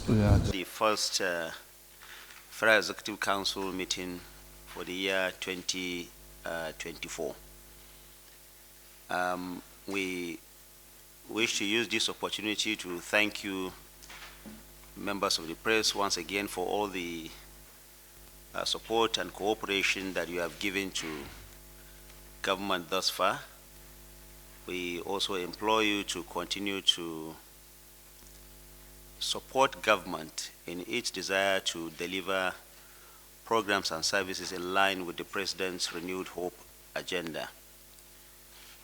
The first Federal Executive Council meeting for the year 2024. We wish to use this opportunity to thank you, members of the press, once again for all the support and cooperation that you have given to government thus far. We also implore you to continue to support government in its desire to deliver programs and services in line with the President's renewed hope agenda.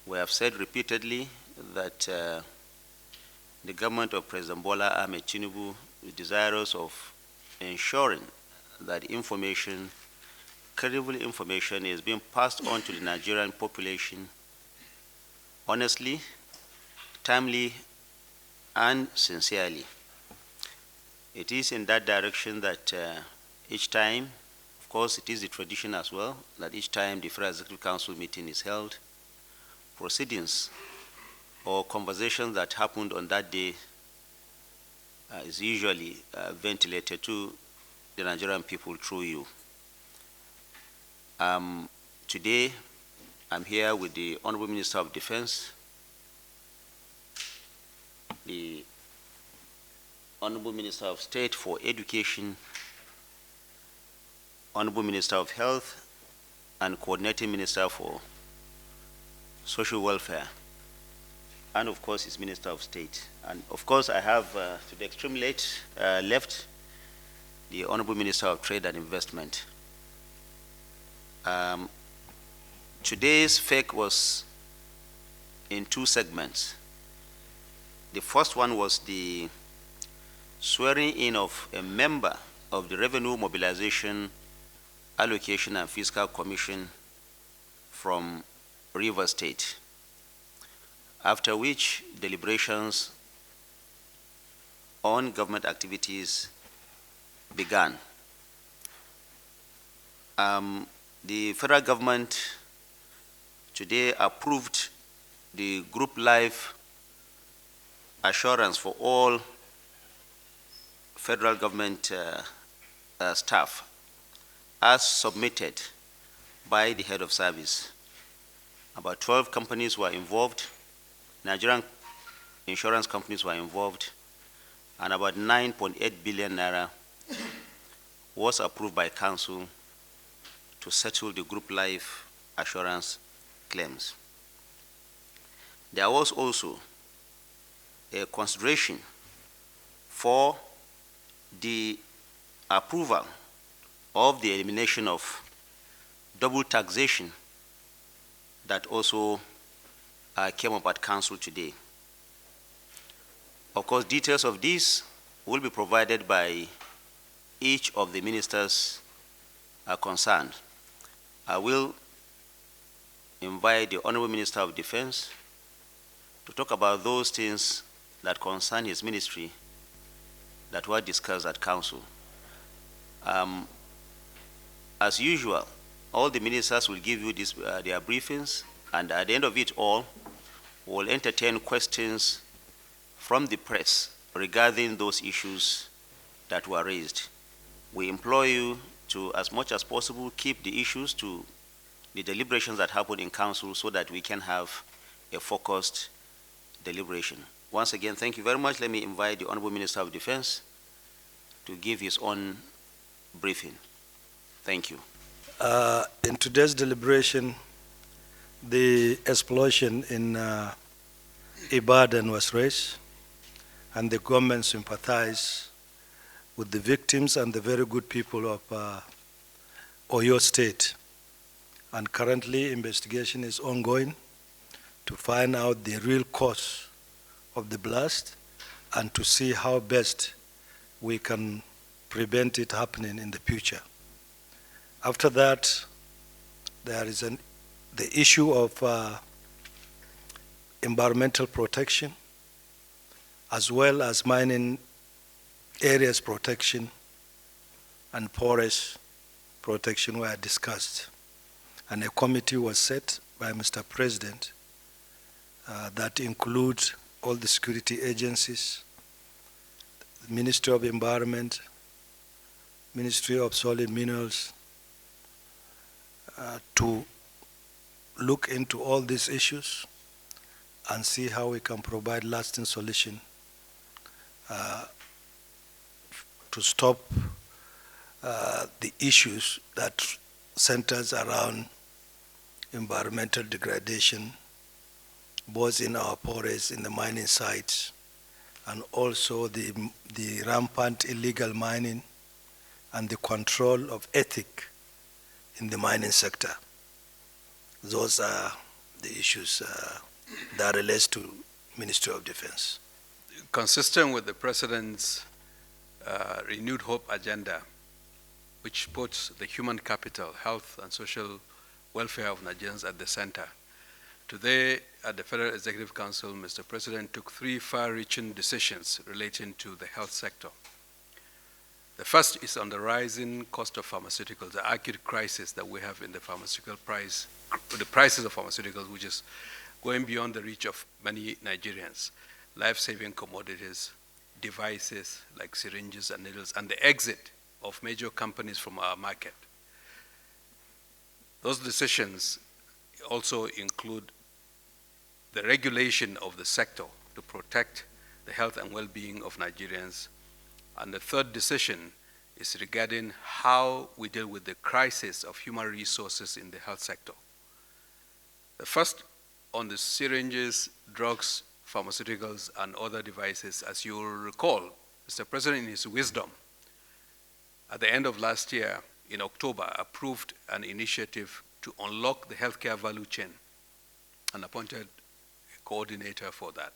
We have said repeatedly that the government of President Bola Ahmed Tinubu is desirous of ensuring that information, credible information, is being passed on to the Nigerian population honestly, timely, and sincerely. It is in that direction that each time, of course, it is the tradition as well, that each time the Federal Executive Council meeting is held, proceedings or conversations that happened on that day is usually ventilated to the Nigerian people through you. Today, I'm here with the Honorable Minister of Defense, the Honorable Minister of State for Education, Honorable Minister of Health, and Coordinating Minister for Social Welfare, and of course his Minister of State. And of course I have to the extreme left, the Honorable Minister of Trade and Investment. Today's FEC was in two segments. The first one was the swearing in of a member of the Revenue Mobilization, Allocation and Fiscal Commission from Rivers State, after which deliberations on government activities began. The federal government today approved the group life assurance for all federal government staff as submitted by the head of service. About 12 companies were involved, Nigerian insurance companies were involved, and about 9.8 billion naira was approved by council to settle the group life assurance claims. There was also a consideration for the approval of the elimination of double taxation that also came up at council today. Of course, details of this will be provided by each of the ministers concerned. I will invite the Honorable Minister of Defense to talk about those things that concern his ministry that were discussed at council. As usual, all the ministers will give you their briefings, and at the end of it all, we'll entertain questions from the press regarding those issues that were raised. We implore you to, as much as possible, keep the issues to the deliberations that happen in council so that we can have a focused deliberation. Once again, thank you very much. Let me invite the Honorable Minister of Defense to give his own briefing. Thank you. In today's deliberation, the explosion in Ibadan was raised, and the government sympathized with the victims and the very good people of Oyo State. And currently, investigation is ongoing to find out the real cause of the blast and to see how best we can prevent it happening in the future. After that, there is the issue of environmental protection, as well as mining areas protection and forest protection were discussed. And a committee was set by Mr. President that includes all the security agencies, Ministry of Environment, Ministry of Solid Minerals, to look into all these issues and see how we can provide lasting solution to stop the issues that centers around environmental degradation, both in our forests, in the mining sites, and also the rampant illegal mining and the control of ethics in the mining sector. Those are the issues that relates to Ministry of Defense. Consistent with the President's renewed hope agenda, which puts the human capital, health and social welfare of Nigerians at the center. Today, at the Federal Executive Council, Mr. President took 3 far-reaching decisions relating to the health sector. The first is on the rising cost of pharmaceuticals, the acute crisis that we have in the pharmaceutical price, the prices of pharmaceuticals, which is going beyond the reach of many Nigerians. Life-saving commodities, devices like syringes and needles, and the exit of major companies from our market. Those decisions also include the regulation of the sector to protect the health and well-being of Nigerians. And the third decision is regarding how we deal with the crisis of human resources in the health sector. The first on the syringes, drugs, pharmaceuticals, and other devices. As you will recall, Mr. President, in his wisdom, at the end of last year, in October, approved an initiative to unlock the healthcare value chain and appointed a coordinator for that.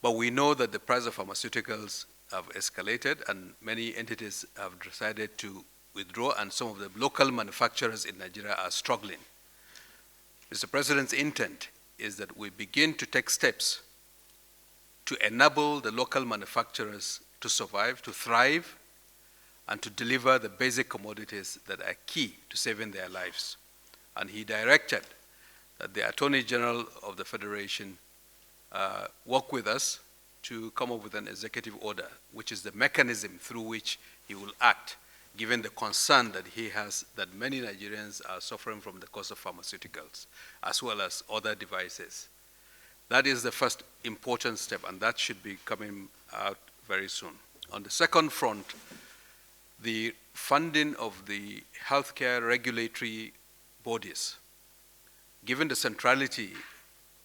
But we know that the price of pharmaceuticals have escalated and many entities have decided to withdraw, and some of the local manufacturers in Nigeria are struggling. Mr. President's intent is that we begin to take steps to enable the local manufacturers to survive, to thrive, and to deliver the basic commodities that are key to saving their lives. And he directed that the Attorney General of the Federation work with us to come up with an executive order, which is the mechanism through which he will act, given the concern that he has that many Nigerians are suffering from the cost of pharmaceuticals, as well as other devices. That is the first important step, and that should be coming out very soon. On the second front, the funding of the healthcare regulatory bodies, given the centrality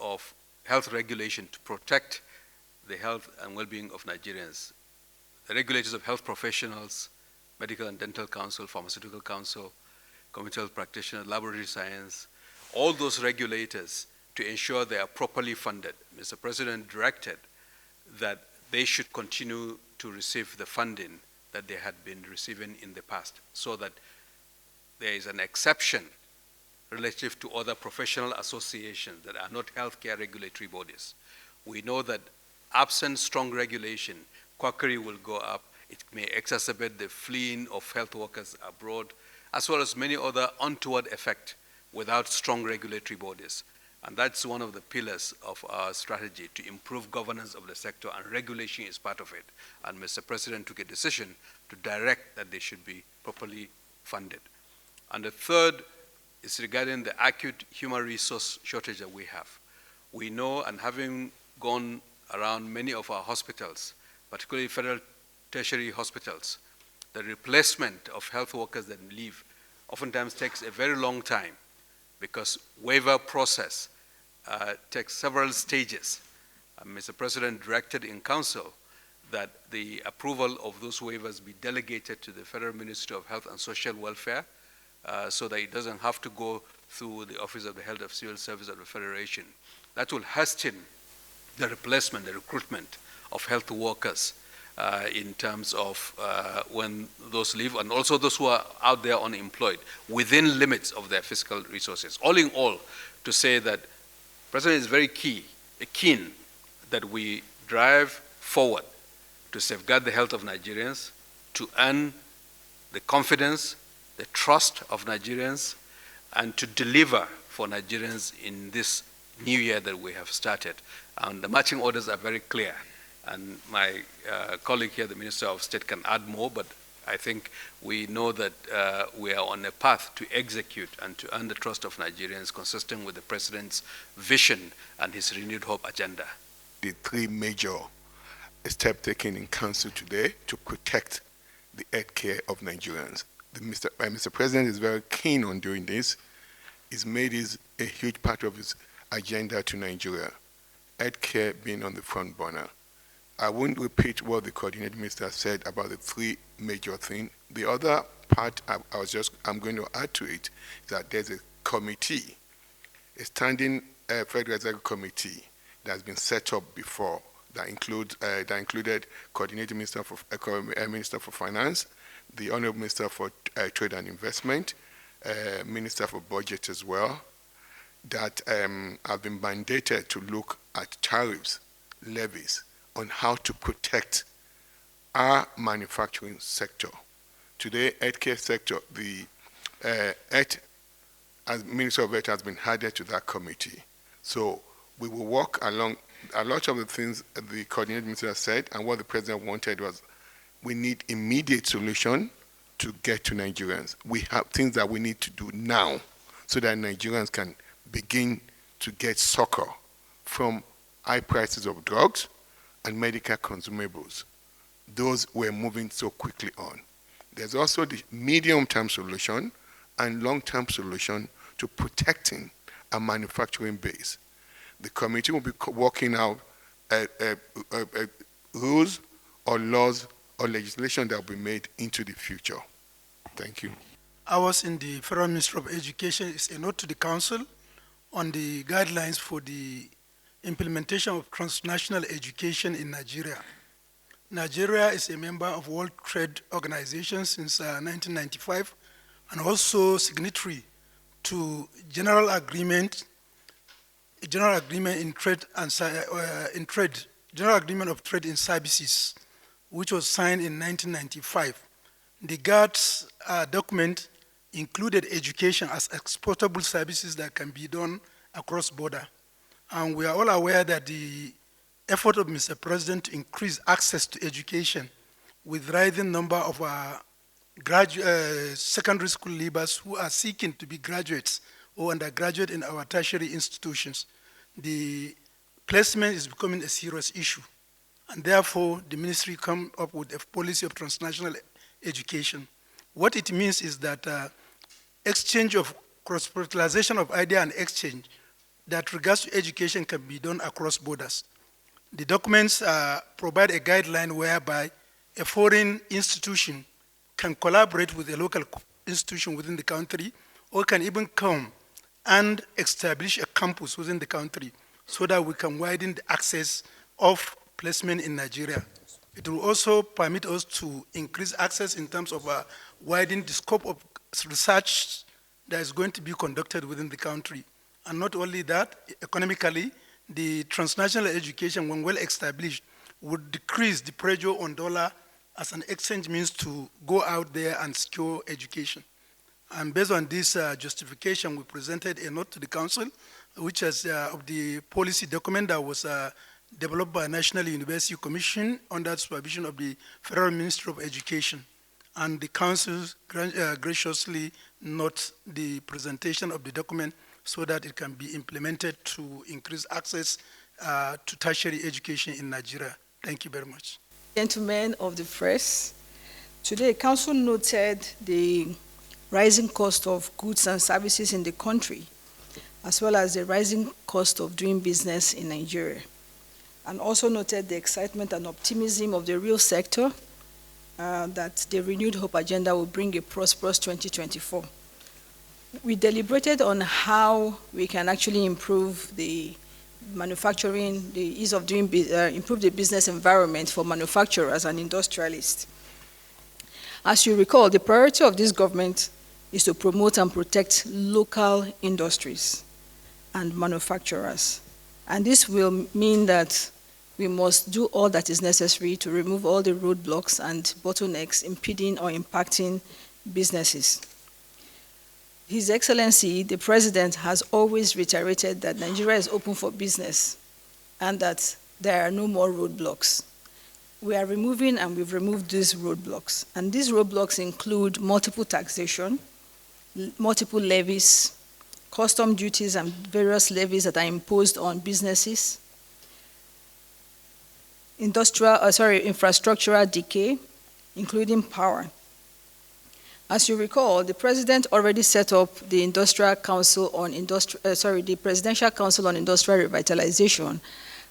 of health regulation to protect the health and well-being of Nigerians, the regulators of health professionals, Medical and Dental Council, Pharmaceutical Council, Community Health Practitioners, Laboratory Science, all those regulators to ensure they are properly funded. Mr. President directed that they should continue to receive the funding that they had been receiving in the past, so that there is an exception relative to other professional associations that are not healthcare regulatory bodies. We know that absent strong regulation, quackery will go up. It may exacerbate the fleeing of health workers abroad, as well as many other untoward effects without strong regulatory bodies. And that's one of the pillars of our strategy to improve governance of the sector, and regulation is part of it. And Mr. President took a decision to direct that they should be properly funded. And the third is regarding the acute human resource shortage that we have. We know, and having gone around many of our hospitals, particularly federal tertiary hospitals, the replacement of health workers that leave oftentimes takes a very long time, because waiver process takes several stages. Mr. President directed in council that the approval of those waivers be delegated to the Federal Ministry of Health and Social Welfare, so that it doesn't have to go through the Office of the Head of Civil Service of the Federation. That will hasten the replacement, the recruitment of health workers in terms of when those leave, and also those who are out there unemployed, within limits of their fiscal resources. All in all, to say that the President is very keen that we drive forward to safeguard the health of Nigerians, to earn the confidence, the trust of Nigerians, and to deliver for Nigerians in this new year that we have started. And the marching orders are very clear. And my colleague here, the Minister of State, can add more, but I think we know that we are on a path to execute and to earn the trust of Nigerians consistent with the President's vision and his renewed hope agenda. The three major steps taken in Council today to protect the health care of Nigerians. Mr. President is very keen on doing this. He's made this a huge part of his agenda to Nigeria, health care being on the front burner. I won't repeat what the coordinating minister said about the three major things. The other part I'm going to add to it is that there's a committee, a standing Federal Executive Committee that has been set up before that included coordinating minister for Minister for Finance, the Honorable Minister for Trade and Investment, Minister for Budget as well, that have been mandated to look at tariffs, levies, on how to protect our manufacturing sector. Today, healthcare sector, the as Minister of Health has been added to that committee. So we will work along a lot of the things the coordinating minister said, and what the President wanted was we need immediate solution to get to Nigerians. We have things that we need to do now so that Nigerians can begin to get succor from high prices of drugs and medical consumables. Those we're moving so quickly on. There's also the medium-term solution and long-term solution to protecting a manufacturing base. The committee will be working out rules or laws or legislation that will be made into the future. Thank you. Ours in the Federal Ministry of Education is a note to the Council on the guidelines for the implementation of transnational education in Nigeria. Nigeria is a member of World Trade Organization since 1995 and also signatory to general agreement in trade and general agreement of trade in services, which was signed in 1995. The GATT's document included education as exportable services that can be done across border. And we are all aware that the effort of Mr. President to increase access to education with rising number of secondary school leavers who are seeking to be graduates or undergraduate in our tertiary institutions, the placement is becoming a serious issue. And therefore, the ministry come up with a policy of transnational education. What it means is that exchange of cross-fertilization of idea and exchange that regards to education can be done across borders. The documents provide a guideline whereby a foreign institution can collaborate with a local institution within the country or can even come and establish a campus within the country so that we can widen the access of placement in Nigeria. It will also permit us to increase access in terms of widening the scope of research that is going to be conducted within the country. And not only that, economically, the transnational education, when well established, would decrease the pressure on dollar as an exchange means to go out there and secure education. And based on this justification, we presented a note to the Council, which is of the policy document that was developed by National University Commission under the supervision of the Federal Ministry of Education. And the Council graciously notes the presentation of the document so that it can be implemented to increase access to tertiary education in Nigeria. Thank you very much. Gentlemen of the press, today Council noted the rising cost of goods and services in the country, as well as the rising cost of doing business in Nigeria, and also noted the excitement and optimism of the real sector that the renewed hope agenda will bring a prosperous 2024. We deliberated on how we can actually improve the manufacturing, the ease of doing, improve the business environment for manufacturers and industrialists. As you recall, the priority of this government is to promote and protect local industries and manufacturers. And this will mean that we must do all that is necessary to remove all the roadblocks and bottlenecks impeding or impacting businesses. His Excellency, the President, has always reiterated that Nigeria is open for business and that there are no more roadblocks. we are removing and we've removed these roadblocks. And these roadblocks include multiple taxation, multiple levies, custom duties and various levies that are imposed on businesses, infrastructural decay, including power. As you recall, the President already set up the the Presidential Council on Industrial Revitalization,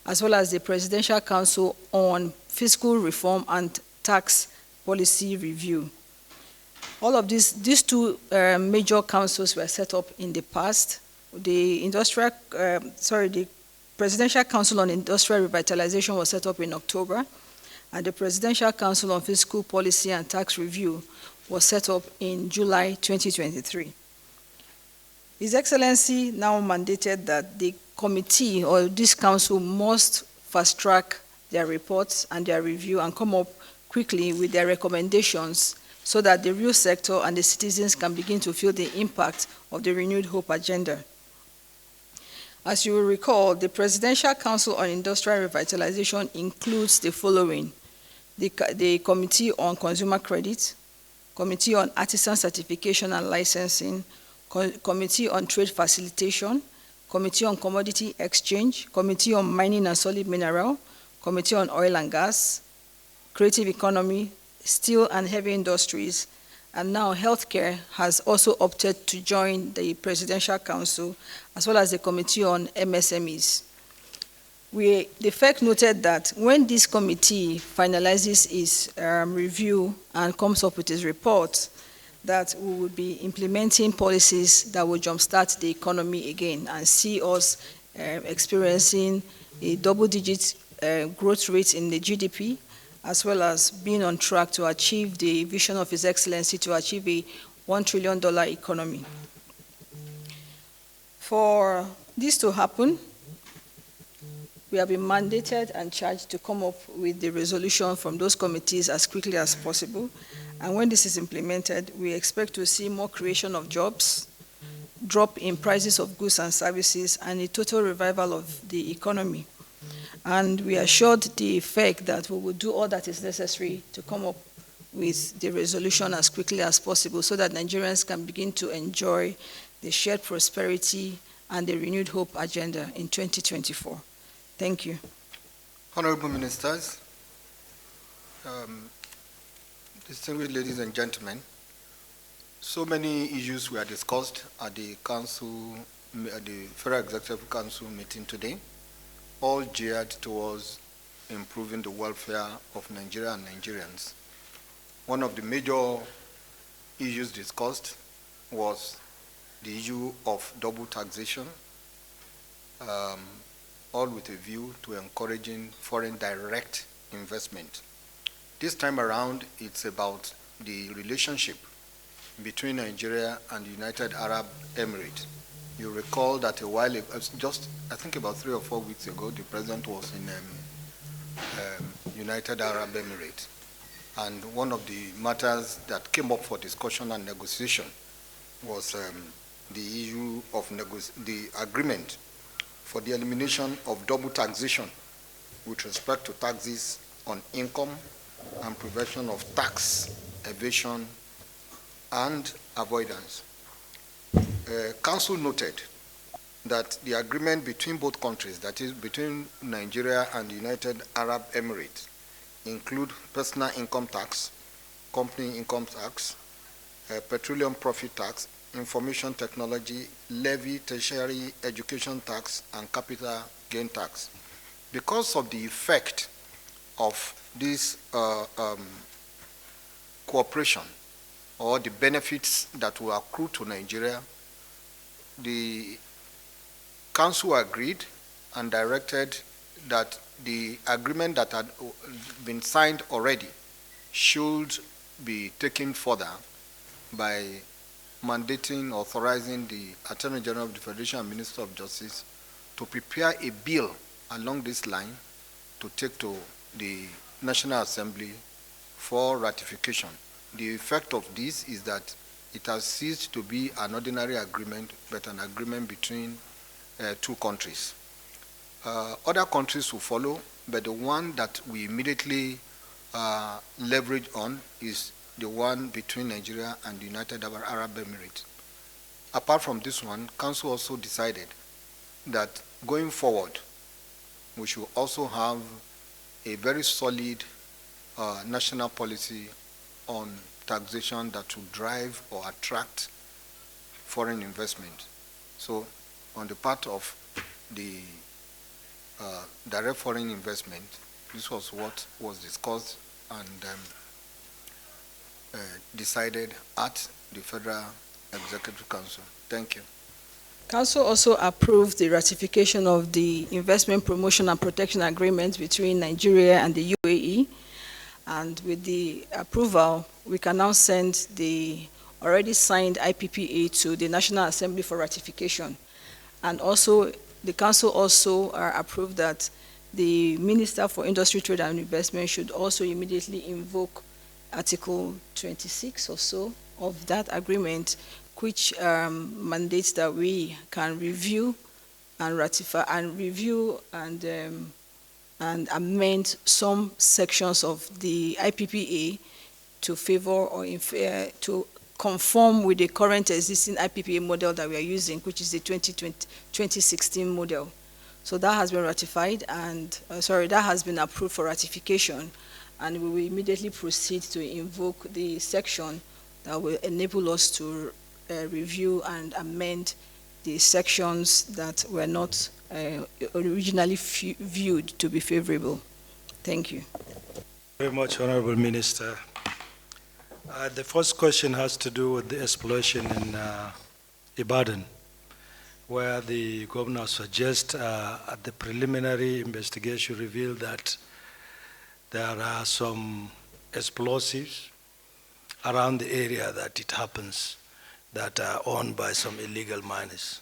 as well as the Presidential Council on Fiscal Reform and Tax Policy Review. All of these two major councils were set up in the past. The Presidential Council on Industrial Revitalization was set up in October, and the Presidential Council on Fiscal Policy and Tax Review was set up in July 2023. His Excellency now mandated that the committee or this council must fast-track their reports and their review and come up quickly with their recommendations so that the real sector and the citizens can begin to feel the impact of the Renewed Hope agenda. As you will recall, the Presidential Council on Industrial Revitalization includes the following: the Committee on Consumer Credit, Committee on Artisan Certification and Licensing, Committee on Trade Facilitation, Committee on Commodity Exchange, Committee on Mining and Solid Mineral, Committee on Oil and Gas, Creative Economy, Steel and Heavy Industries, and now Healthcare has also opted to join the Presidential Council, as well as the Committee on MSMEs. The FEC noted that when this committee finalizes its review and comes up with its report, that we will be implementing policies that will jumpstart the economy again and see us experiencing a double-digit growth rate in the GDP, as well as being on track to achieve the vision of His Excellency to achieve a $1 trillion economy. For this to happen, we have been mandated and charged to come up with the resolution from those committees as quickly as possible. And when this is implemented, we expect to see more creation of jobs, drop in prices of goods and services, and a total revival of the economy. And we assured the FEC that we will do all that is necessary to come up with the resolution as quickly as possible so that Nigerians can begin to enjoy the shared prosperity and the Renewed Hope agenda in 2024. Thank you. Honorable Ministers, distinguished ladies and gentlemen, so many issues were discussed at the Federal Executive Council meeting today, all geared towards improving the welfare of Nigeria and Nigerians. One of the major issues discussed was the issue of double taxation, all with a view to encouraging foreign direct investment. This time around, it's about the relationship between Nigeria and the United Arab Emirates. You recall that a while ago, just I think about 3 or 4 weeks ago, the President was in United Arab Emirates. And one of the matters that came up for discussion and negotiation was the issue of the agreement for the elimination of double taxation with respect to taxes on income and prevention of tax evasion and avoidance. Council noted that the agreement between both countries, that is between Nigeria and the United Arab Emirates, include personal income tax, company income tax, petroleum profit tax, information technology, levy, tertiary education tax, and capital gain tax. Because of the effect of this cooperation or the benefits that will accrue to Nigeria, the Council agreed and directed that the agreement that had been signed already should be taken further by mandating, authorizing the Attorney General of the Federation and Minister of Justice to prepare a bill along this line to take to the National Assembly for ratification. The effect of this is that it has ceased to be an ordinary agreement, but an agreement between two countries. Other countries will follow, but the one that we immediately leverage on is the one between Nigeria and the United Arab Emirates. Apart from this one, Council also decided that going forward, we should also have a very solid national policy on taxation that will drive or attract foreign investment. So on the part of the direct foreign investment, this was what was discussed and decided at the Federal Executive Council. Thank you. Council also approved the ratification of the Investment Promotion and Protection Agreement between Nigeria and the UAE. And with the approval, we can now send the already signed IPPA to the National Assembly for ratification. And also, the Council also approved that the Minister for Industry, Trade and Investment should also immediately invoke Article 26 or so of that agreement, which mandates that we can review and ratify and review and amend some sections of the IPPA to favor or to conform with the current existing IPPA model that we are using, which is the 2016 model. So that has been ratified and, that has been approved for ratification, and we will immediately proceed to invoke the section that will enable us to review and amend the sections that were not originally viewed to be favorable. Thank you. Very much, Honorable Minister. The first question has to do with the explosion in Ibadan, where the governor suggests at the preliminary investigation revealed that there are some explosives around the area that it happens that are owned by some illegal miners.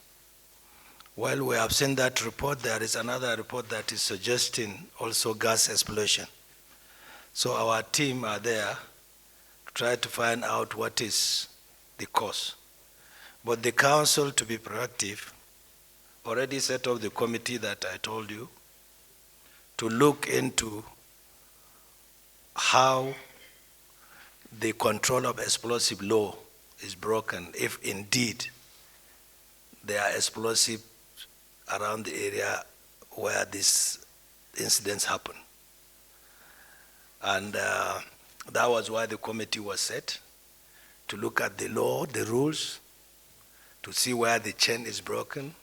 While we have seen that report, there is another report that is suggesting also gas explosion. So our team are there to try to find out what is the cause. But the council, to be proactive, already set up the committee that I told you to look into how the control of explosive law is broken, if indeed there are explosives around the area where these incidents happen. And that was why the committee was set, to look at the law, the rules, to see where the chain is broken,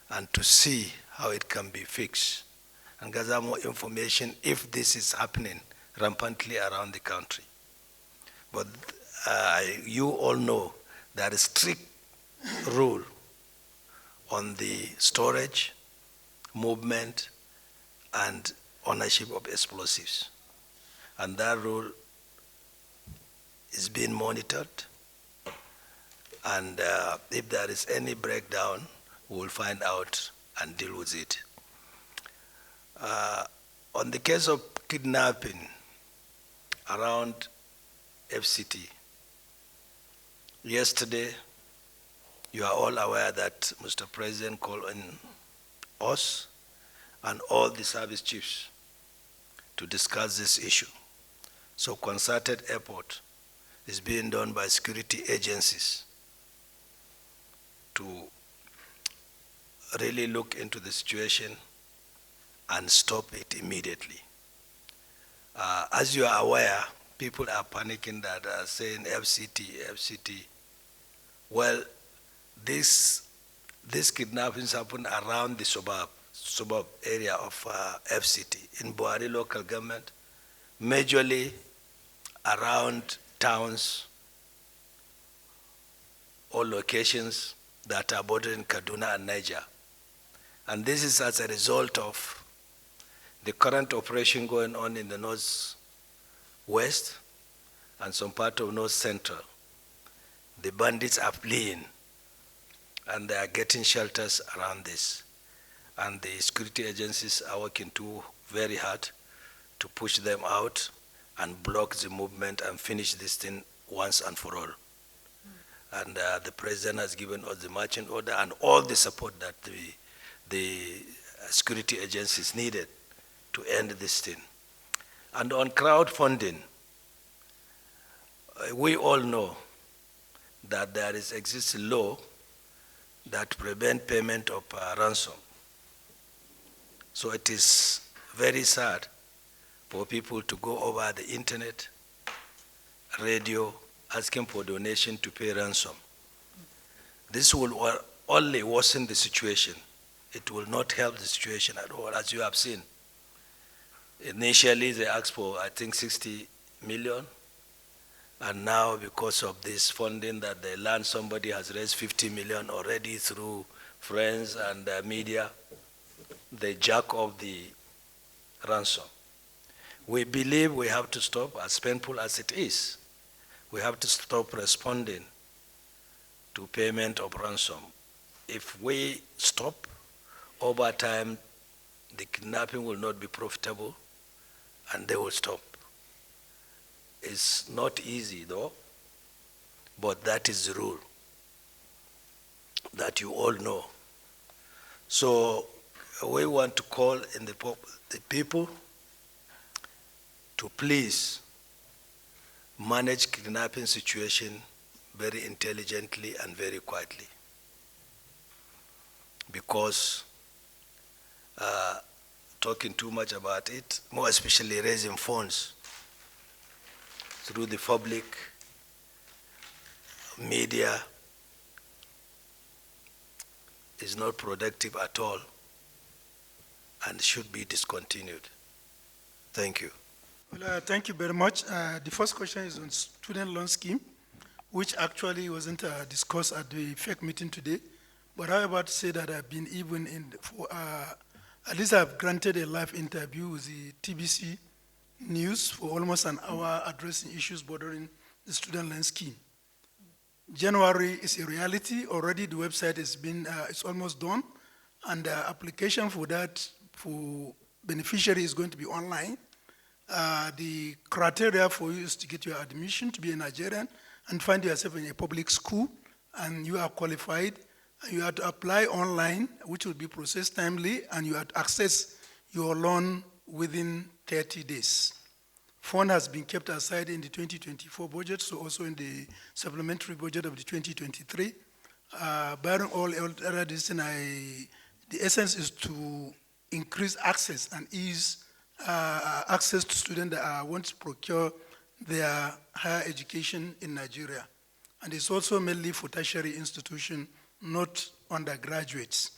and to see how it can be fixed, and gather more information if this is happening rampantly around the country. But you all know there is strict rule on the storage, movement, and ownership of explosives. And that rule is being monitored. And if there is any breakdown, we will find out and deal with it. On the case of kidnapping around FCT, yesterday, you are all aware that Mr. President called on us and all the service chiefs to discuss this issue. So concerted effort is being done by security agencies to really look into the situation and stop it immediately. As you are aware, people are panicking that are saying FCT. Well, these kidnappings happen around the suburb area of FCT in Buhari local government, majorly around towns or locations that are bordering Kaduna and Niger. And this is as a result of the current operation going on in the northwest and some part of north central. The bandits are fleeing and they are getting shelters around this. And the security agencies are working too very hard to push them out and block the movement and finish this thing once and for all. And the president has given us the marching order and all the support that the security agencies needed to end this thing. And on crowdfunding, we all know that there exists a law that prevents payment of ransom. So it is very sad for people to go over the internet, radio, asking for donation to pay ransom. This will only worsen the situation. It will not help the situation at all, as you have seen. Initially, they asked for, I think, 60 million. And now, because of this funding that they learned, somebody has raised 50 million already through friends and media. They jack off the ransom. We believe we have to stop, as painful as it is. We have to stop responding to payment of ransom. If we stop, over time, the kidnapping will not be profitable, and they will stop. It's not easy, though, but that is the rule that you all know. So we want to call in the people to please manage kidnapping situation very intelligently and very quietly, because talking too much about it, more especially raising funds through the public media, is not productive at all and should be discontinued. Thank you. Well, thank you very much. The first question is on student loan scheme, which actually wasn't discussed at the FEC meeting today. But I'm about to say that I've been even at least I've granted a live interview with the TBC News for almost an hour addressing issues bordering the student loan scheme. January is a reality. Already the website has been, it's almost done. And the application for that, for beneficiary, is going to be online. The criteria for you is to get your admission to be a Nigerian and find yourself in a public school, and you are qualified. You have to apply online, which will be processed timely, and you have to access your loan within 30 days. Fund has been kept aside in the 2024 budget, so also in the supplementary budget of the 2023. Barring all other the essence is to increase access and ease access to students that want to procure their higher education in Nigeria. And it's also mainly for tertiary institutions, not undergraduates.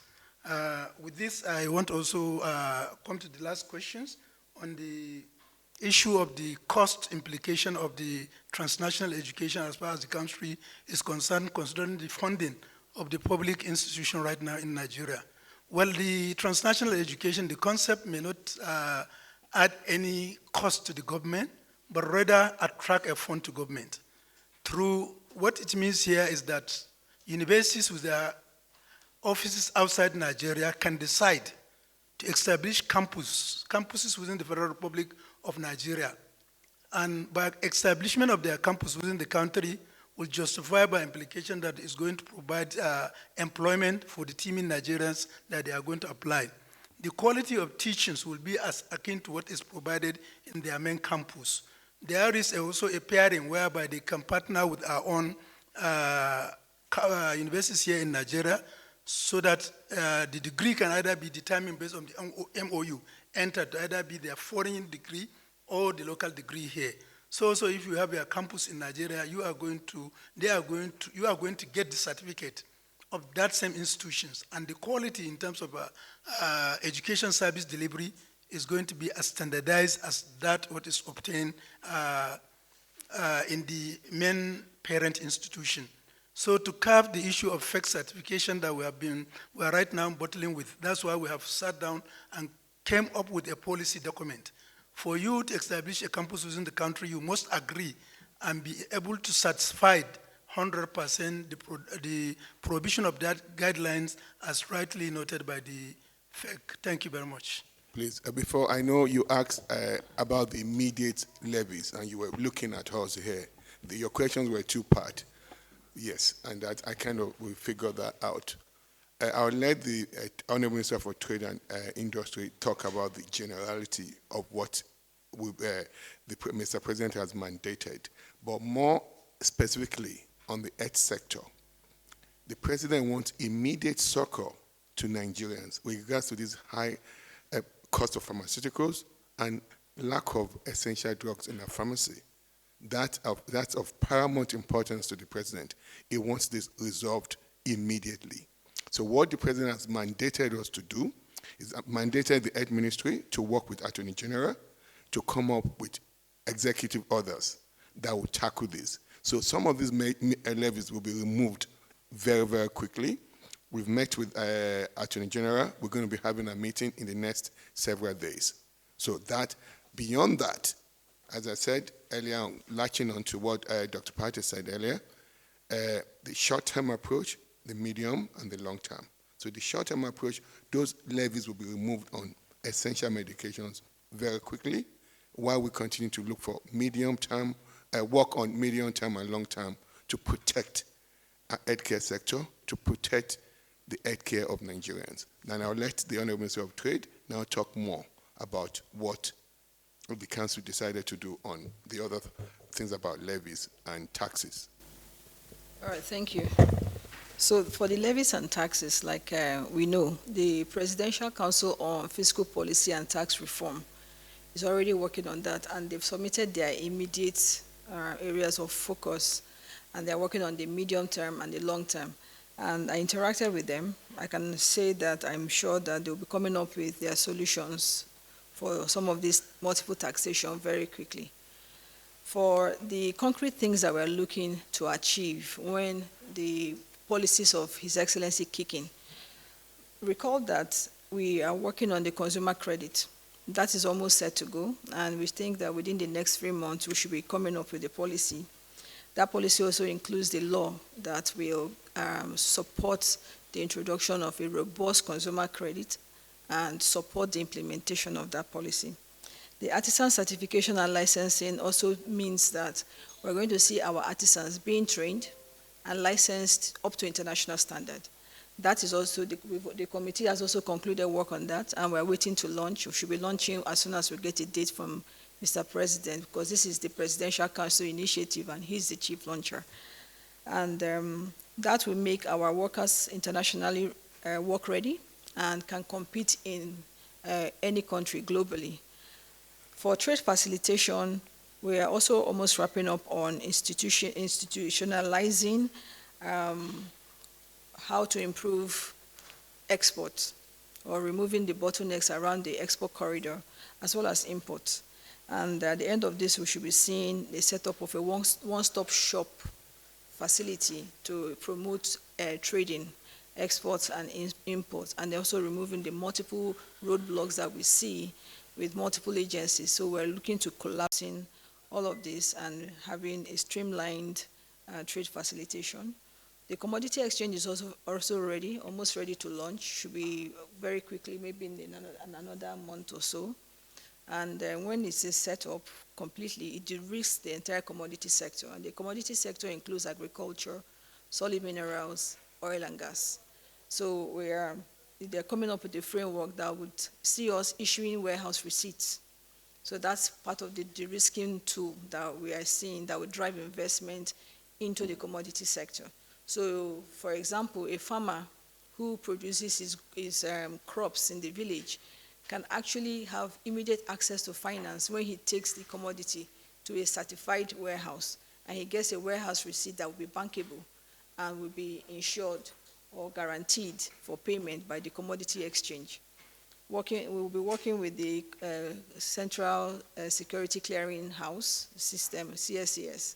With this, I want to also come to the last questions on the issue of the cost implication of the transnational education as far as the country is concerned, considering the funding of the public institution right now in Nigeria. Well, the transnational education, the concept may not add any cost to the government, but rather attract a fund to government. Through what it means here is that universities with their offices outside Nigeria can decide to establish campuses within the Federal Republic of Nigeria. And by establishment of their campus within the country will justify by implication that it's going to provide employment for the teeming Nigerians that they are going to apply. The quality of teachings will be as akin to what is provided in their main campus. There is also a pairing whereby they can partner with our own universities here in Nigeria, so that the degree can either be determined based on the MOU entered to either be their foreign degree or the local degree here. So if you have a campus in Nigeria, you are going to get the certificate of that same institutions, and the quality in terms of education service delivery is going to be as standardized as that what is obtained in the main parent institution. So to curb the issue of fake certification that we are right now battling with, that's why we have sat down and came up with a policy document. For you to establish a campus within the country, you must agree and be able to satisfy 100% the provision of that guidelines as rightly noted by the FEC. Thank you very much. Please, before, I know you asked about the immediate levies, and you were looking at us here. Your questions were two-part. Yes, and that I kind of will figure that out. I'll let the Honorable Minister for Trade and Industry talk about the generality of what Mr. President has mandated. But more specifically on the health sector, the President wants immediate succor to Nigerians with regards to this high cost of pharmaceuticals and lack of essential drugs in our pharmacy. That's of paramount importance to the President. He wants this resolved immediately. So what the President has mandated us to do is mandated the Health Ministry to work with Attorney General to come up with executive orders that will tackle this. So some of these levies will be removed very, very quickly. We've met with Attorney General. We're going to be having a meeting in the next several days. So that, beyond that, as I said earlier, latching on to what Dr. Pate said earlier, the short-term approach, the medium, and the long-term. So the short-term approach, those levies will be removed on essential medications very quickly, while we continue to look for medium-term, work on medium-term and long-term to protect our healthcare sector, to protect the healthcare of Nigerians. Then I'll let the Honorable Minister of Trade now talk more about what the Council decided to do on the other things about levies and taxes. All right, thank you. So for the levies and taxes, like we know, the Presidential Council on Fiscal Policy and Tax Reform is already working on that, and they've submitted their immediate areas of focus, and they're working on the medium term and the long term. And I interacted with them. I can say that I'm sure that they'll be coming up with their solutions for some of this multiple taxation very quickly. For the concrete things that we're looking to achieve when the policies of His Excellency kick in, recall that we are working on the consumer credit. That is almost set to go, and we think that within the next 3 months we should be coming up with a policy. That policy also includes the law that will support the introduction of a robust consumer credit and support the implementation of that policy. The artisan certification and licensing also means that we're going to see our artisans being trained and licensed up to international standard. That is also, the committee has also concluded work on that, and we're waiting to launch. We should be launching as soon as we get a date from Mr. President, because this is the Presidential Council initiative, and he's the chief launcher. And that will make our workers internationally work ready and can compete in any country globally. For trade facilitation, we are also almost wrapping up on institutionalizing how to improve exports or removing the bottlenecks around the export corridor as well as imports. And at the end of this, we should be seeing the setup of a one-stop shop facility to promote trading, exports and imports, and also removing the multiple roadblocks that we see with multiple agencies. So we're looking to collapsing all of this and having a streamlined trade facilitation. The commodity exchange is also ready, almost ready to launch, should be very quickly, maybe in another month or so. And when it is set up completely, it de-risks the entire commodity sector. And the commodity sector includes agriculture, solid minerals, oil and gas. So they're coming up with a framework that would see us issuing warehouse receipts. So that's part of the de-risking tool that we are seeing that would drive investment into the commodity sector. So, for example, a farmer who produces his crops in the village can actually have immediate access to finance when he takes the commodity to a certified warehouse, and he gets a warehouse receipt that will be bankable and will be insured or guaranteed for payment by the commodity exchange. We will be working with the Central Security Clearing House System, CSCS,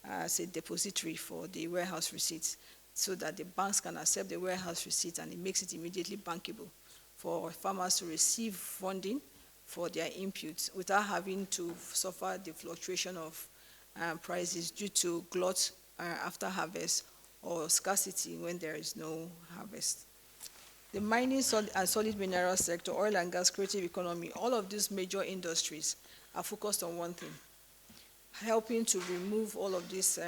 as a depository for the warehouse receipts, so that the banks can accept the warehouse receipt and it makes it immediately bankable for farmers to receive funding for their inputs without having to suffer the fluctuation of prices due to glut after harvest or scarcity when there is no harvest. The mining and solid mineral sector, oil and gas, creative economy, all of these major industries are focused on one thing: helping to remove all of these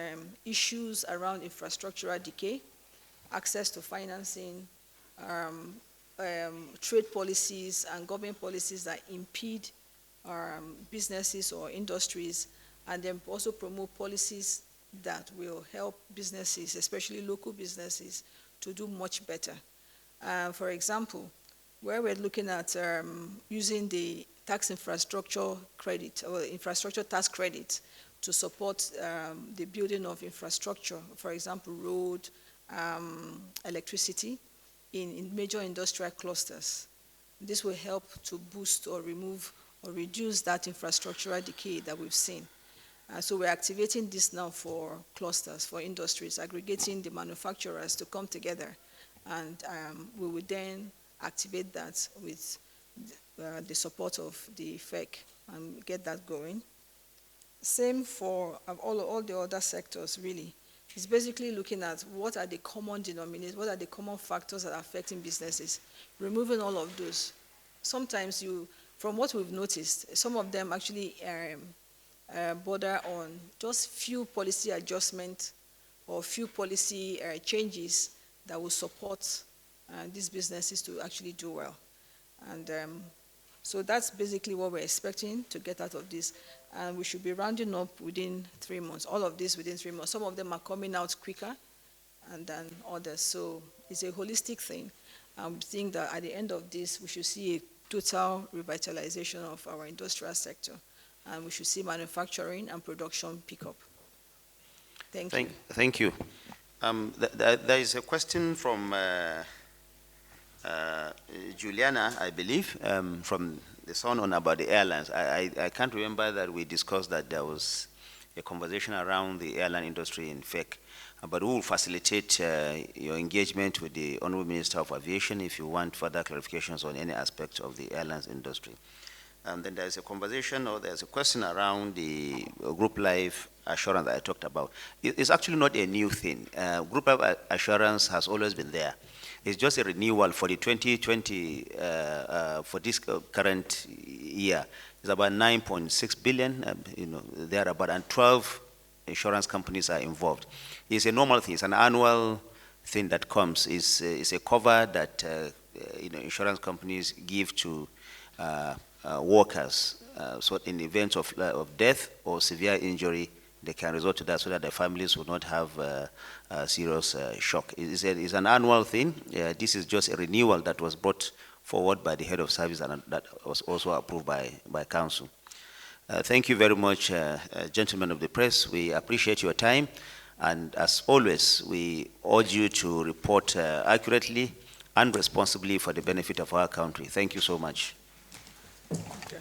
issues around infrastructural decay, access to financing, trade policies and government policies that impede businesses or industries, and then also promote policies that will help businesses, especially local businesses, to do much better. For example, where we're looking at using the tax infrastructure credit or infrastructure tax credit to support the building of infrastructure, for example, road, electricity in major industrial clusters. This will help to boost or remove or reduce that infrastructural decay that we've seen. So we're activating this now for clusters, for industries, aggregating the manufacturers to come together, and we will then activate that with the support of the FEC and get that going. Same for all the other sectors, really. It's basically looking at what are the common denominators, what are the common factors that are affecting businesses, removing all of those. Sometimes from what we've noticed, some of them actually border on just few policy adjustments or few policy changes that will support these businesses to actually do well. And so that's basically what we're expecting to get out of this. And we should be rounding up within 3 months, all of this within 3 months. Some of them are coming out quicker than others. So it's a holistic thing. I think that at the end of this, we should see a total revitalization of our industrial sector. And we should see manufacturing and production pick up. Thank you. Thank you. There is a question from Juliana, I believe, from the Sun on about the airlines. I can't remember that we discussed that there was a conversation around the airline industry in FEC, but we will facilitate your engagement with the Honorable Minister of Aviation if you want further clarifications on any aspect of the airlines industry. And then there's a conversation, or there's a question around the group life assurance that I talked about. It's actually not a new thing. Group life assurance has always been there. It's just a renewal for the 2020, for this current year. It's about 9.6 billion, there about, and 12 insurance companies are involved. It's a normal thing. It's an annual thing that comes. It's a cover that insurance companies give to workers, so in the event of death or severe injury, they can resort to that so that their families will not have a serious shock. It's an annual thing. This is just a renewal that was brought forward by the head of service and that was also approved by council. Thank you very much, gentlemen of the press. We appreciate your time, and as always, we urge you to report accurately and responsibly for the benefit of our country. Thank you so much. Okay.